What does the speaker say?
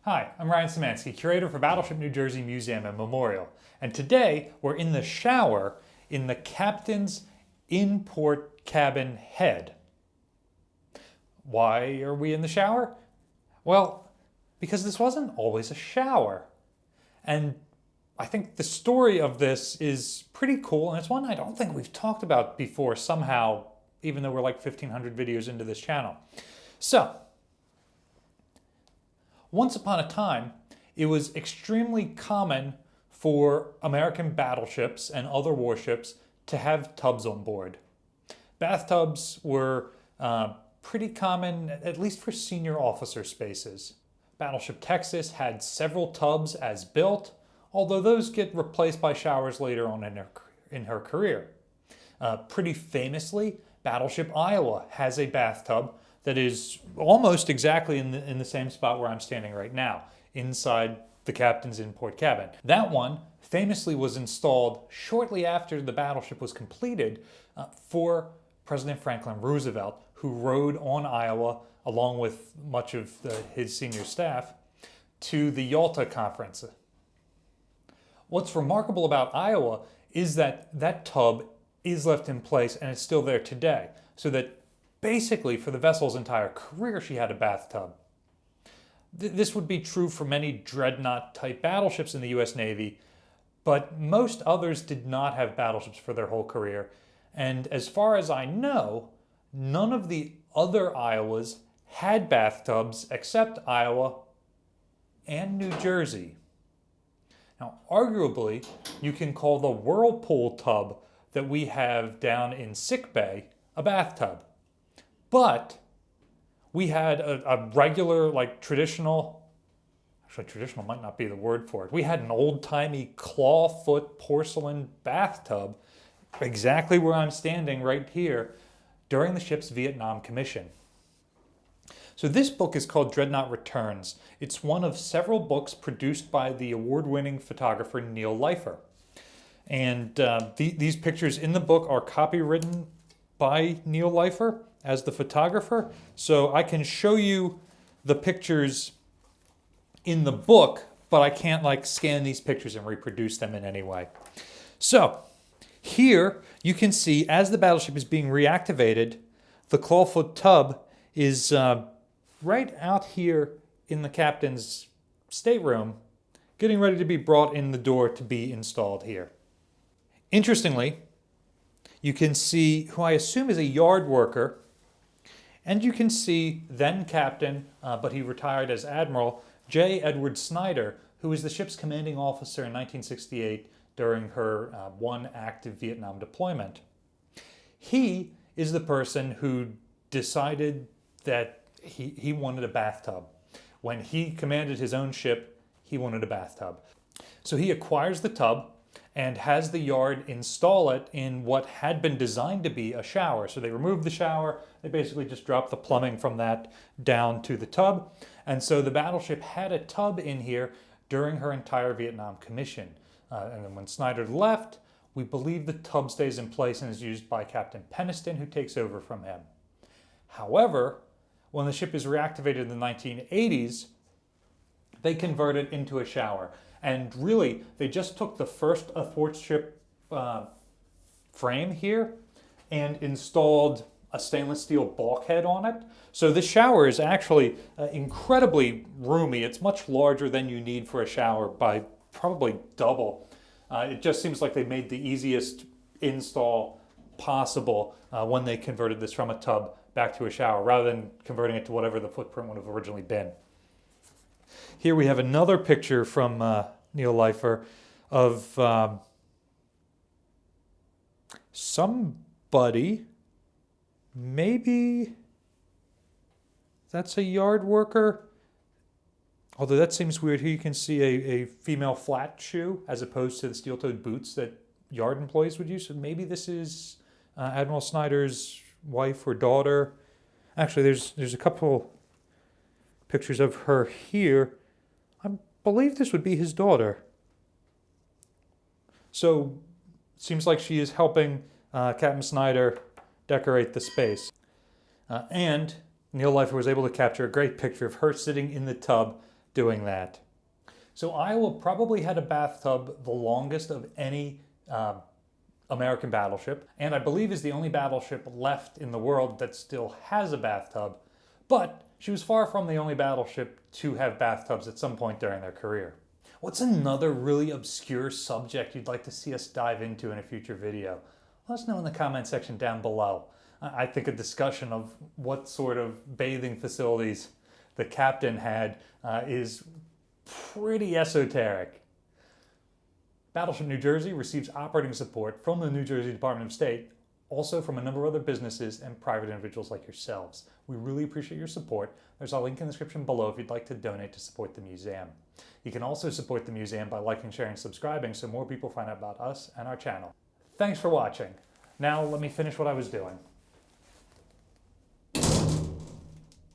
Hi, I'm Ryan Szymanski, curator for Battleship New Jersey Museum and Memorial. And today we're in the shower in the captain's in-port cabin head. Why are we in the shower? Well, because this wasn't always a shower. And I think the story of this is pretty cool, and it's one I don't think we've talked about before somehow, even though we're like 1,500 videos into this channel. So, once upon a time, it was extremely common for American battleships and other warships to have tubs on board. Bathtubs were pretty common, at least for senior officer spaces. Battleship Texas had several tubs as built, although those get replaced by showers later on in her career. Pretty famously, Battleship Iowa has a bathtub that is almost exactly in the same spot where I'm standing right now, inside the captain's in-port cabin. That one famously was installed shortly after the battleship was completed for President Franklin Roosevelt, who rode on Iowa along with much of his senior staff to the Yalta Conference. What's remarkable about Iowa is that that tub is left in place and it's still there today, so that basically, for the vessel's entire career, she had a bathtub. This would be true for many dreadnought-type battleships in the U.S. Navy, but most others did not have battleships for their whole career. And as far as I know, none of the other Iowas had bathtubs except Iowa and New Jersey. Now, arguably, you can call the Whirlpool tub that we have down in sick bay a bathtub. But we had a regular, like traditional might not be the word for it. We had an old-timey clawfoot porcelain bathtub exactly where I'm standing right here during the ship's Vietnam commission. So this book is called Dreadnought Returns. It's one of several books produced by the award-winning photographer Neil Leifer. And these pictures in the book are copywritten by Neil Leifer as the photographer, so I can show you the pictures in the book, but I can't like scan these pictures and reproduce them in any way. So here you can see as the battleship is being reactivated, the clawfoot tub is right out here in the captain's stateroom, getting ready to be brought in the door to be installed here. Interestingly, you can see who I assume is a yard worker, and you can see then Captain, but he retired as Admiral, J. Edward Snyder, who was the ship's commanding officer in 1968 during her one active Vietnam deployment. He is the person who decided that he wanted a bathtub. When he commanded his own ship, he wanted a bathtub. So he acquires the tub and has the yard install it in what had been designed to be a shower. So they removed the shower, they basically just dropped the plumbing from that down to the tub. And so the battleship had a tub in here during her entire Vietnam commission. And then when Snyder left, we believe the tub stays in place and is used by Captain Peniston, who takes over from him. However, when the ship is reactivated in the 1980s, they convert it into a shower. And really, they just took the first athwartship frame here and installed a stainless steel bulkhead on it. So this shower is actually incredibly roomy. It's much larger than you need for a shower by probably double. It just seems like they made the easiest install possible when they converted this from a tub back to a shower, rather than converting it to whatever the footprint would have originally been. Here we have another picture from Neil Leifer of somebody, maybe that's a yard worker, although that seems weird. Here you can see a female flat shoe as opposed to the steel-toed boots that yard employees would use. So maybe this is Admiral Snyder's wife or daughter. Actually, there's a couple pictures of her here. I believe this would be his daughter. So it seems like she is helping Captain Snyder decorate the space. And Neil Leifer was able to capture a great picture of her sitting in the tub doing that. So Iowa probably had a bathtub the longest of any American battleship, and I believe is the only battleship left in the world that still has a bathtub, but she was far from the only battleship to have bathtubs at some point during their career. What's another really obscure subject you'd like to see us dive into in a future video? Let us know in the comment section down below. I think a discussion of what sort of bathing facilities the captain had is pretty esoteric. Battleship New Jersey receives operating support from the New Jersey Department of State, also from a number of other businesses and private individuals like yourselves. We really appreciate your support. There's a link in the description below if you'd like to donate to support the museum. You can also support the museum by liking, sharing, and subscribing so more people find out about us and our channel. Thanks for watching. Now let me finish what I was doing.